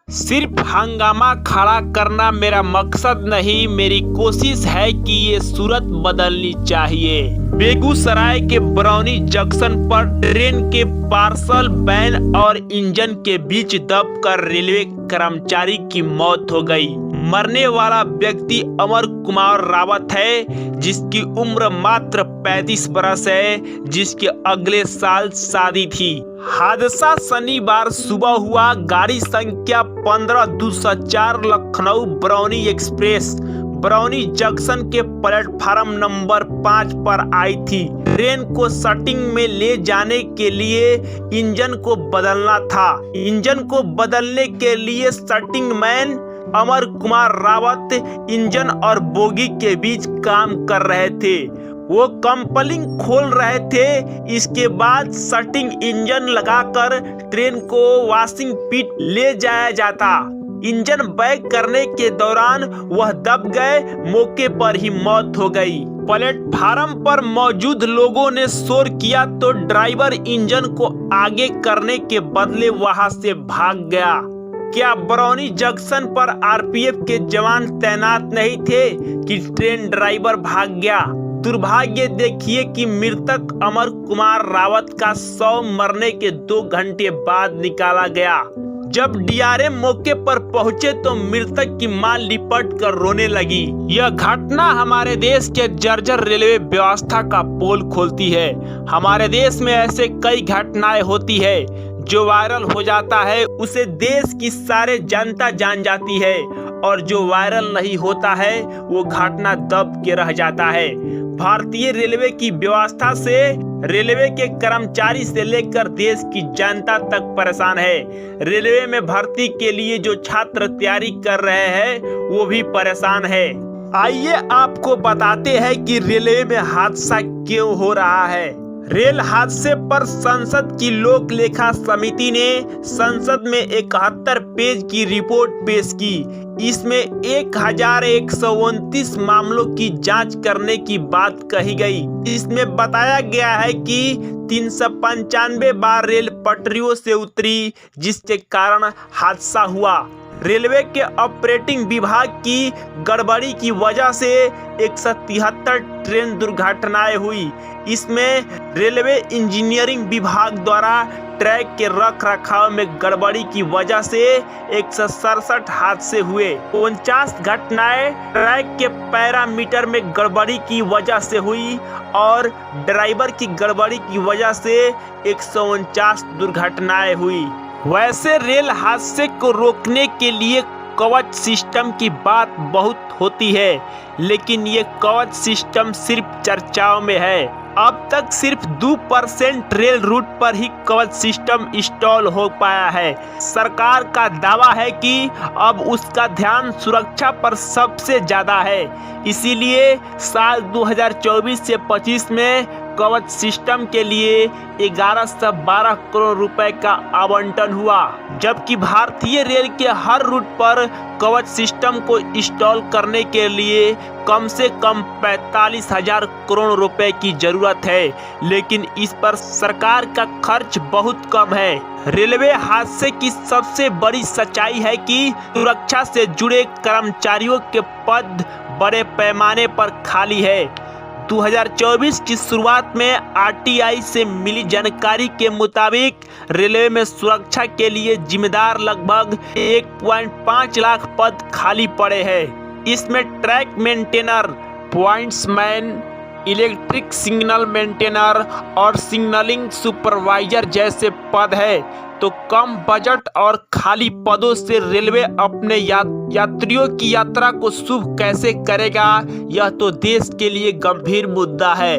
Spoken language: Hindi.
सिर्फ हंगामा खड़ा करना मेरा मकसद नहीं, मेरी कोशिश है कि ये सूरत बदलनी चाहिए। बेगूसराय के बरौनी जंक्शन पर ट्रेन के पार्सल वैन और इंजन के बीच दबकर रेलवे कर्मचारी की मौत हो गई। मरने वाला व्यक्ति अमर कुमार रावत है, जिसकी उम्र मात्र 35 बरस है, जिसके अगले साल शादी थी। हादसा शनिवार सुबह हुआ। गाड़ी संख्या 15204 लखनऊ बरौनी एक्सप्रेस बरौनी जंक्शन के प्लेटफार्म नंबर 5 पर आई थी। ट्रेन को सटिंग में ले जाने के लिए इंजन को बदलना था। इंजन को बदलने के लिए सटिंग मैन अमर कुमार रावत इंजन और बोगी के बीच काम कर रहे थे। वो कम्पलिंग खोल रहे थे। इसके बाद सटिंग इंजन लगाकर ट्रेन को वॉशिंग पिट ले जाया जाता। इंजन बैक करने के दौरान वह दब गए। मौके पर ही मौत हो गई। प्लेटफार्म पर मौजूद लोगों ने शोर किया तो ड्राइवर इंजन को आगे करने के बदले वहां से भाग गया। क्या बरौनी जंक्शन पर आरपीएफ के जवान तैनात नहीं थे कि ट्रेन ड्राइवर भाग गया? दुर्भाग्य देखिए कि मृतक अमर कुमार रावत का शव मरने के 2 घंटे बाद निकाला गया। जब डीआरएम मौके पर पहुंचे तो मृतक की मां लिपट कर रोने लगी। यह घटना हमारे देश के जर्जर रेलवे व्यवस्था का पोल खोलती है। हमारे देश में ऐसे कई घटनाएं होती है, जो वायरल हो जाता है उसे देश की सारे जनता जान जाती है, और जो वायरल नहीं होता है वो घटना दब के रह जाता है। भारतीय रेलवे की व्यवस्था से रेलवे के कर्मचारी से लेकर देश की जनता तक परेशान है। रेलवे में भर्ती के लिए जो छात्र तैयारी कर रहे हैं वो भी परेशान है। आइए आपको बताते हैं कि रेलवे में हादसा क्यों हो रहा है। रेल हादसे पर संसद की लोक लेखा समिति ने संसद में 71 पेज की रिपोर्ट पेश की। इसमें 1129 मामलों की जांच करने की बात कही गई। इसमें बताया गया है कि 395 बार रेल पटरियों से उतरी, जिसके कारण हादसा हुआ। रेलवे के ऑपरेटिंग विभाग की गड़बड़ी की वजह से 173 ट्रेन दुर्घटनाएं हुई। इसमें रेलवे इंजीनियरिंग विभाग द्वारा ट्रैक के रख रखाव में गड़बड़ी की वजह से 167 हादसे हुए। 49 घटनाएं ट्रैक के पैरामीटर में गड़बड़ी की वजह से हुई और ड्राइवर की गड़बड़ी की वजह से 149 दुर्घटनाएं हुई। वैसे रेल हादसे को रोकने के लिए कवच सिस्टम की बात बहुत होती है, लेकिन ये कवच सिस्टम सिर्फ चर्चाओं में है। अब तक सिर्फ 2% रेल रूट पर ही कवच सिस्टम इंस्टॉल हो पाया है। सरकार का दावा है कि अब उसका ध्यान सुरक्षा पर सबसे ज्यादा है। इसीलिए साल 2024 से 25 में कवच सिस्टम के लिए 1112 करोड़ रुपए का आवंटन हुआ, जबकि भारतीय रेल के हर रूट पर कवच सिस्टम को इंस्टॉल करने के लिए कम से कम 45,000 करोड़ रुपए की जरूरत है, लेकिन इस पर सरकार का खर्च बहुत कम है। रेलवे हादसे की सबसे बड़ी सच्चाई है कि सुरक्षा से जुड़े कर्मचारियों के पद बड़े पैमाने पर खाली है। 2024 की शुरुआत में आरटीआई से मिली जानकारी के मुताबिक रेलवे में सुरक्षा के लिए जिम्मेदार लगभग 1.5 लाख पद खाली पड़े हैं। इसमें track maintainer, pointsman, electric signal maintainer और सिग्नलिंग सुपरवाइजर जैसे पद है। तो कम बजट और खाली पदों से रेलवे अपने यात्रियों की यात्रा को शुभ कैसे करेगा, यह तो देश के लिए गंभीर मुद्दा है।